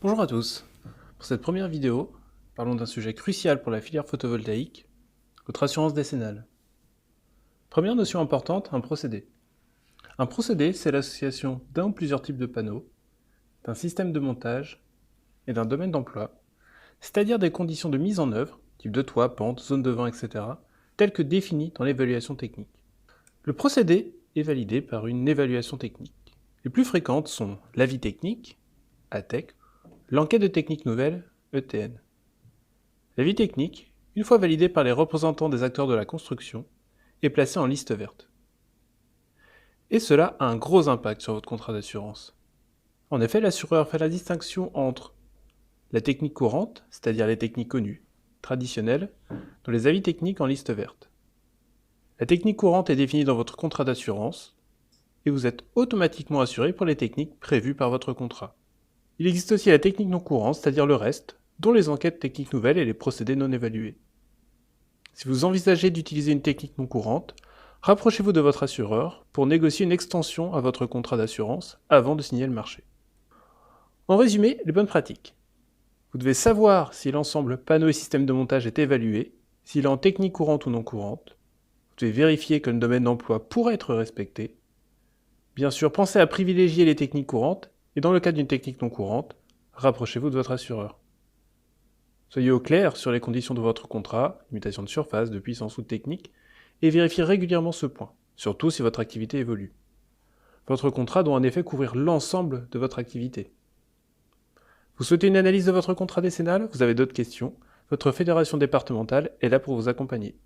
Bonjour à tous. Pour cette première vidéo, parlons d'un sujet crucial pour la filière photovoltaïque, votre assurance décennale. Première notion importante, un procédé. Un procédé, c'est l'association d'un ou plusieurs types de panneaux, d'un système de montage et d'un domaine d'emploi, c'est-à-dire des conditions de mise en œuvre, type de toit, pente, zone de vent, etc., telles que définies dans l'évaluation technique. Le procédé est validé par une évaluation technique. Les plus fréquentes sont l'avis technique, ATEC, l'enquête de technique nouvelle, ETN. L'avis technique, une fois validé par les représentants des acteurs de la construction, est placé en liste verte. Et cela a un gros impact sur votre contrat d'assurance. En effet, l'assureur fait la distinction entre la technique courante, c'est-à-dire les techniques connues, traditionnelles, dans les avis techniques en liste verte. La technique courante est définie dans votre contrat d'assurance, et vous êtes automatiquement assuré pour les techniques prévues par votre contrat. Il existe aussi la technique non courante, c'est-à-dire le reste, dont les enquêtes techniques nouvelles et les procédés non évalués. Si vous envisagez d'utiliser une technique non courante, rapprochez-vous de votre assureur pour négocier une extension à votre contrat d'assurance avant de signer le marché. En résumé, les bonnes pratiques. Vous devez savoir si l'ensemble panneau et système de montage est évalué, s'il est en technique courante ou non courante. Vous devez vérifier que le domaine d'emploi pourra être respecté. Bien sûr, pensez à privilégier les techniques courantes et dans le cas d'une technique non courante, rapprochez-vous de votre assureur. Soyez au clair sur les conditions de votre contrat, limitation de surface, de puissance ou de technique, et vérifiez régulièrement ce point, surtout si votre activité évolue. Votre contrat doit en effet couvrir l'ensemble de votre activité. Vous souhaitez une analyse de votre contrat décennal? Vous avez d'autres questions? Votre fédération départementale est là pour vous accompagner.